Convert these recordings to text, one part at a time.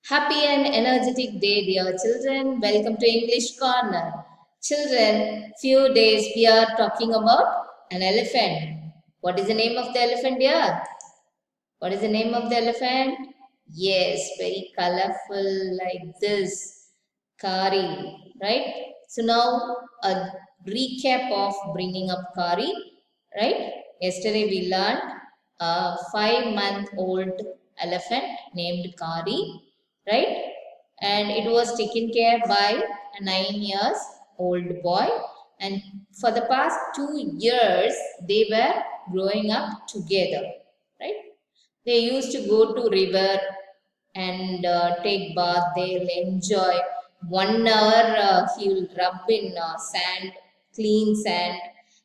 Happy and energetic day, dear children. Welcome to English Corner. Children, few days we are talking about an elephant. What is the name of the elephant, dear? What is the name of the elephant? Yes, very colorful like this. Kari, right? So now a recap of bringing up Kari, right? Yesterday we learned a 5-month-old elephant named Kari, right? And it was taken care by a 9 years old boy. And for the past 2 years, they were growing up together, right? They used to go to river and take bath. They'll enjoy 1 hour. He will rub in sand, clean sand,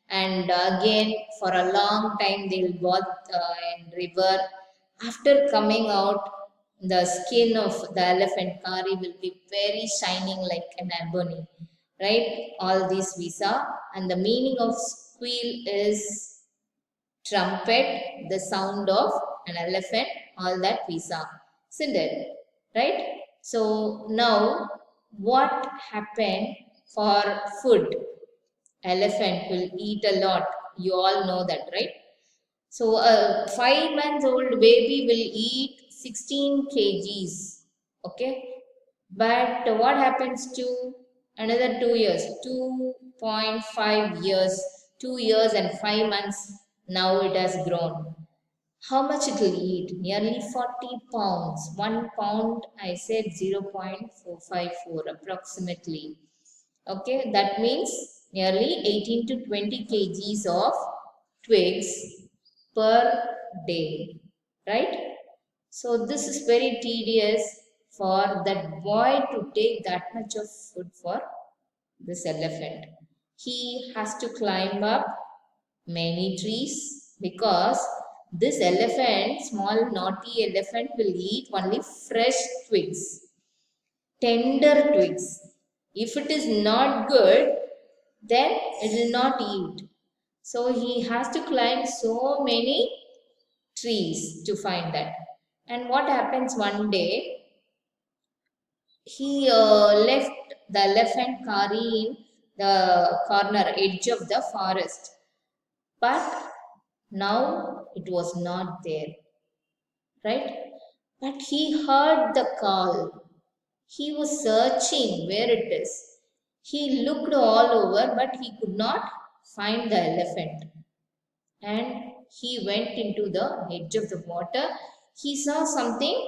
and again for a long time they'll bath in river. After coming out, the skin of the elephant Kari will be very shining like an ebony, right? All these we saw, and the meaning of squeal is trumpet, the sound of an elephant, all that we saw. Isn't it? Right? So now what happened for food? Elephant will eat a lot. You all know that, right? So a 5 months old baby will eat 16 kgs. Okay. But what happens to another 2 years? 2.5 years, 2 years and 5 months. Now it has grown. How much it will eat? Nearly 40 pounds. 1 pound, I said 0.454 approximately. Okay, that means nearly 18 to 20 kgs of twigs per day, right? So this is very tedious for that boy to take that much of food for this elephant. He has to climb up many trees because this elephant, small naughty elephant, will eat only fresh twigs, tender twigs. If it is not good, then it will not eat. So he has to climb so many trees to find that. And what happens one day, he left the elephant Kari in the corner edge of the forest. But now it was not there, right? But he heard the call. He was searching where it is. He looked all over, but he could not find the elephant. And he went into the edge of the water. He saw something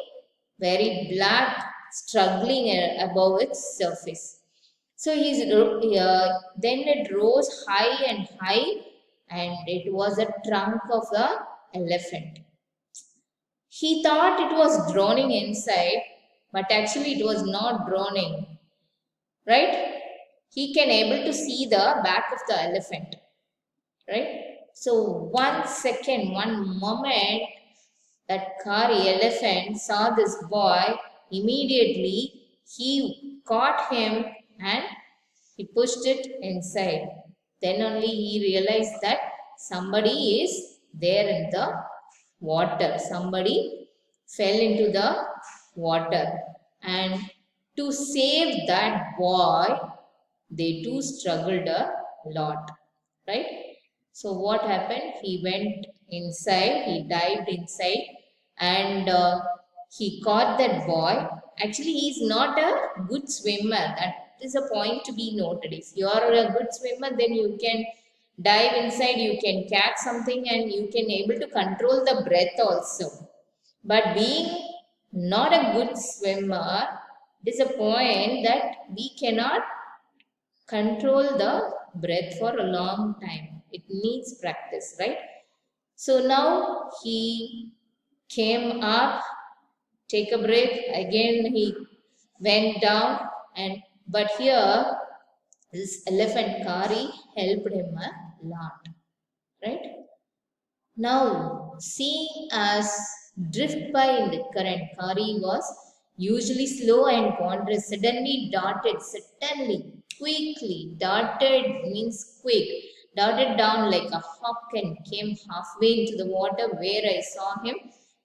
very black struggling above its surface. So then it rose high and high, and it was a trunk of the elephant. He thought it was droning inside, but actually it was not droning, right? He can able to see the back of the elephant, right? So 1 second, one moment, that Kari elephant saw this boy, immediately he caught him and he pushed it inside. Then only he realized that somebody is there in the water. Somebody fell into the water. And to save that boy, they too struggled a lot. Right? So what happened? He went inside, he dived inside, and he caught that boy. Actually, he is not a good swimmer. That is a point to be noted. If you are a good swimmer, then you can dive inside, you can catch something, and you can able to control the breath also. But being not a good swimmer, it is a point that we cannot control the breath for a long time. It needs practice, right? So now he came up, take a breath. Again he went down, and but here this elephant Kari helped him a lot, right? Now, seeing as drift by in the current, Kari was usually slow and ponderous, suddenly darted, quickly, darted means quick, darted down like a hawk and came halfway into the water where I saw him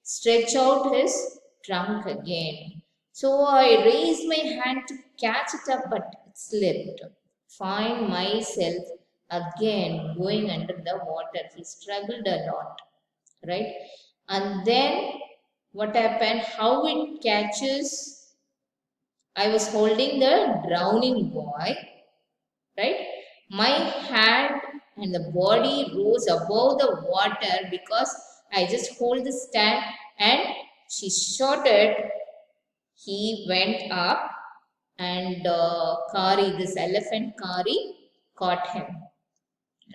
stretch out his trunk again. So I raised my hand to catch it up, but it slipped. Find myself again going under the water. He struggled a lot, right? And then what happened? How it catches? I was holding the drowning boy, right? My hand and the body rose above the water because I just hold the stand and she shot it. He went up and Kari, this elephant Kari, caught him,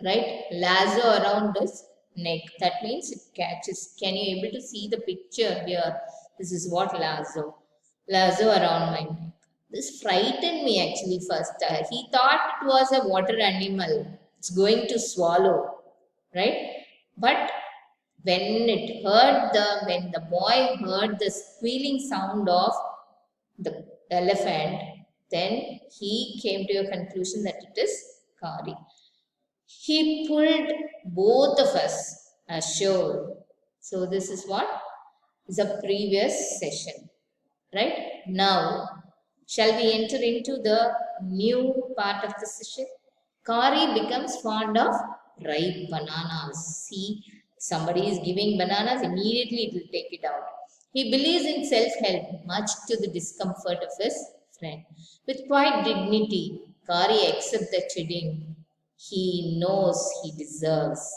right? Lasso around his neck. That means it catches. Can you able to see the picture here? This is what lasso. Lasso around my neck. This frightened me actually first. He thought it was a water animal. It's going to swallow, right? But when the boy heard the squealing sound of the elephant, then he came to a conclusion that it is Kari. He pulled both of us ashore. So this is what is a previous session. Right? Now, shall we enter into the new part of the session? Kari becomes fond of ripe bananas. See, somebody is giving bananas, immediately it will take it out. He believes in self-help, much to the discomfort of his friend. With quiet dignity, Kari accepts the chiding he knows he deserves.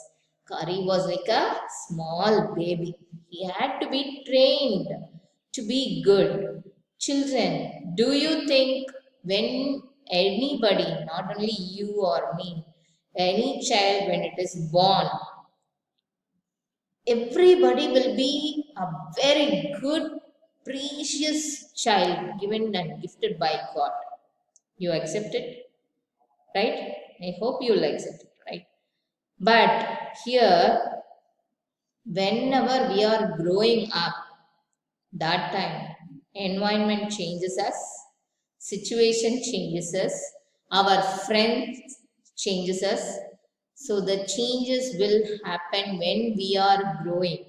Kari was like a small baby. He had to be trained to be good. Children, do you think when anybody, not only you or me, any child when it is born, everybody will be a very good, precious child given and gifted by God. You accept it, right? I hope you will accept it, right? But here, whenever we are growing up, that time, environment changes us, situation changes us, our friends changes us. So the changes will happen when we are growing.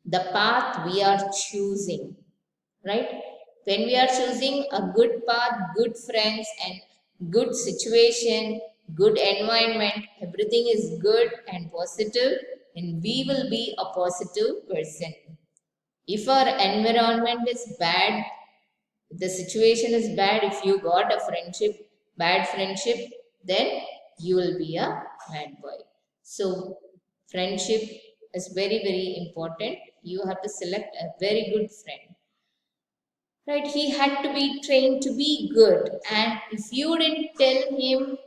The path we are choosing, right? When we are choosing a good path, good friends, and good situation, good environment, everything is good and positive, and we will be a positive person. If our environment is bad, the situation is bad, if you got a friendship, bad friendship, then you will be a bad boy. So, friendship is very, very important. You have to select a very good friend. Right? He had to be trained to be good. And if you didn't tell him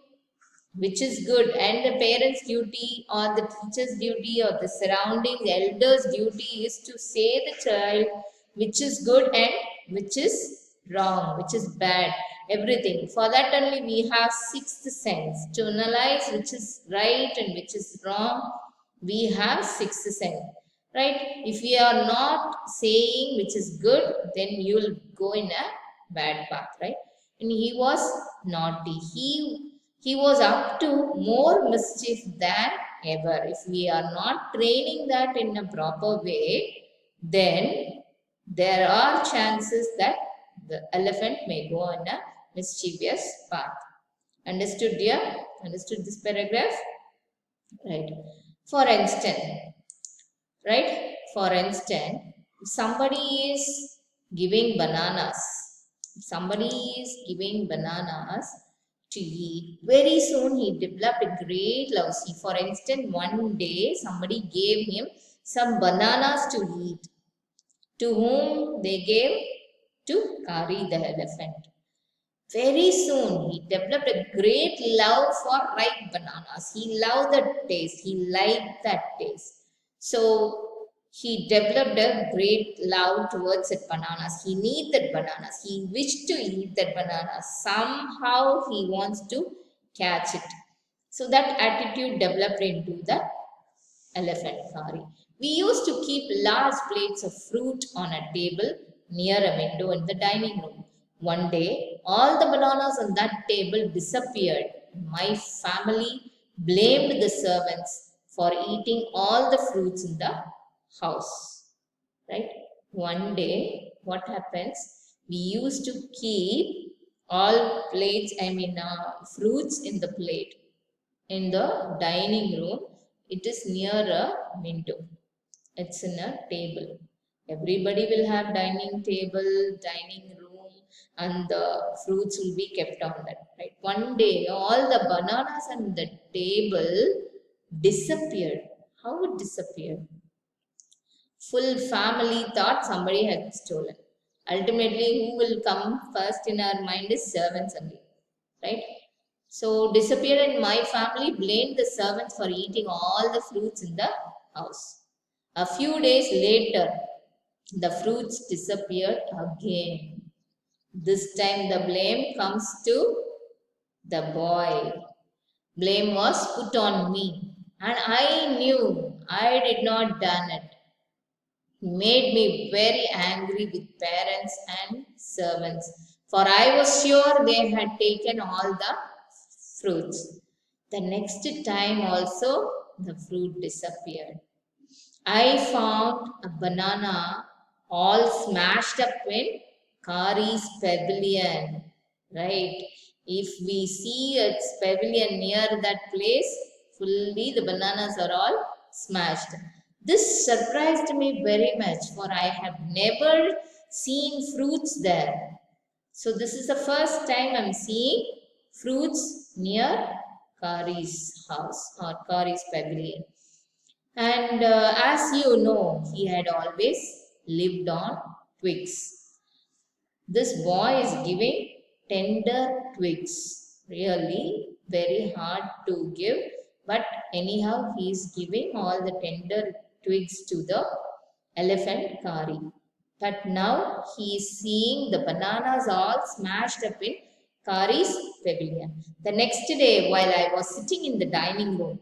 which is good, and the parents' duty or the teacher's duty or the surrounding elders' duty is to say the child which is good and which is wrong, which is bad, everything. For that only we have sixth sense to analyze which is right and which is wrong. We have sixth sense, right? If we are not saying which is good, then you will go in a bad path, right? And he was naughty. He was up to more mischief than ever. If we are not training that in a proper way, then there are chances that the elephant may go on a mischievous path. Understood, dear? Understood this paragraph? Right. For instance, right? For instance, if somebody is giving bananas, if somebody is giving bananas to eat, very soon he developed a great love. See, for instance, one day somebody gave him some bananas to eat. To whom they gave? To Kari the elephant. Very soon, he developed a great love for ripe bananas. He loved that taste. He liked that taste. So, he developed a great love towards that bananas. He needs that bananas. He wished to eat that banana. Somehow, he wants to catch it. So, that attitude developed into the elephant curry. We used to keep large plates of fruit on a table near a window in the dining room. One day, all the bananas on that table disappeared. My family blamed the servants for eating all the fruits in the house. Right? One day, what happens? We used to keep all plates, fruits in the plate in the dining room. It is near a window. It's in a table. Everybody will have dining table, dining room, and the fruits will be kept on that. Right. One day, all the bananas on the table disappeared. How it disappeared? Full family thought somebody had stolen. Ultimately, who will come first in our mind is servants only, right? So, disappear in my family blamed the servants for eating all the fruits in the house. A few days later, the fruits disappeared again. This time, the blame comes to the boy. Blame was put on me, and I knew I did not done it. Made me very angry with parents and servants, for I was sure they had taken all the fruits. The next time also the fruit disappeared. I found a banana all smashed up in Kari's pavilion. Right? If we see a pavilion near that place, fully the bananas are all smashed. This surprised me very much, for I have never seen fruits there. So this is the first time I'm seeing fruits near Kari's house or Kari's pavilion. And as you know, he had always lived on twigs. This boy is giving tender twigs. Really very hard to give. But anyhow, he is giving all the tender twigs to the elephant Kari. But now he is seeing the bananas all smashed up in Kari's pavilion. The next day, while I was sitting in the dining room,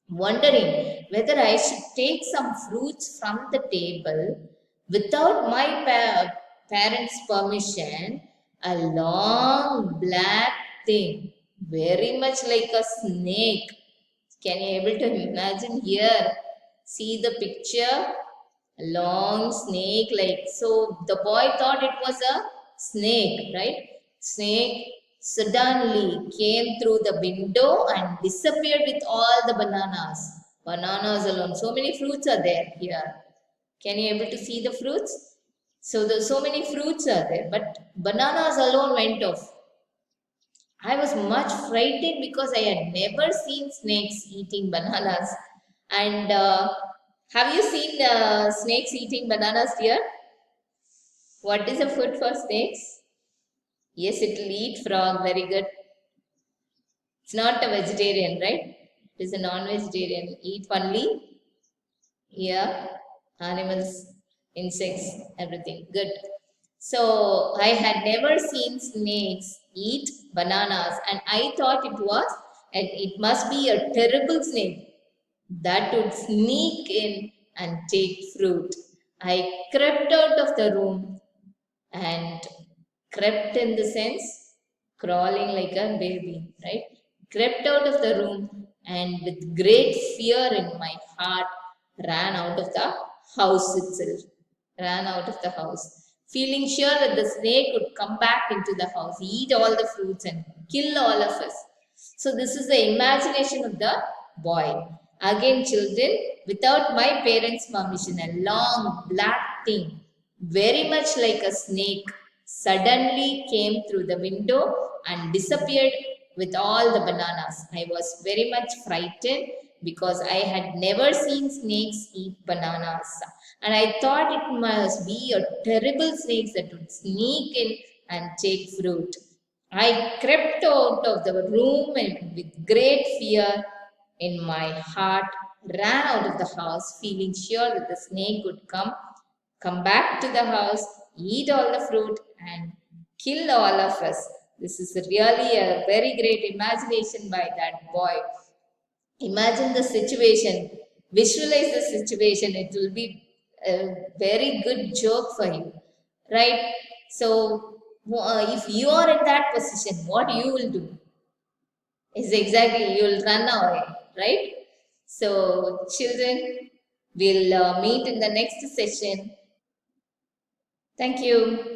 wondering whether I should take some fruits from the table without my parents' permission, a long black thing, very much like a snake. Can you able to imagine here? See the picture? A long snake like. So the boy thought it was a snake, right? Snake suddenly came through the window and disappeared with all the bananas. Bananas alone. So many fruits are there here. Can you able to see the fruits? So the so many fruits are there, but bananas alone went off. I was much frightened because I had never seen snakes eating bananas. And have you seen snakes eating bananas here? What is the food for snakes? Yes, it will eat frog. Very good. It's not a vegetarian, right? It is a non-vegetarian. Eat only, yeah, animals, insects, everything. Good. So I had never seen snakes eat bananas, and I thought it must be a terrible snake that would sneak in and take fruit. I crept out of the room and crept in the sense crawling like a baby, right? Crept out of the room and with great fear in my heart ran out of the house itself. Ran out of the house, feeling sure that the snake would come back into the house, eat all the fruits, and kill all of us. So, this is the imagination of the boy. Again, children, without my parents' permission, a long black thing, very much like a snake, suddenly came through the window and disappeared with all the bananas. I was very much frightened because I had never seen snakes eat bananas. And I thought it must be a terrible snake that would sneak in and take fruit. I crept out of the room and with great fear in my heart ran out of the house, feeling sure that the snake would come back to the house, eat all the fruit, and kill all of us. This is really a very great imagination by that boy. Imagine the situation, visualize the situation. It will be a very good joke for you, right? So, if you are in that position, what you will do is exactly you will run away, right? So, children, we'll meet in the next session. Thank you.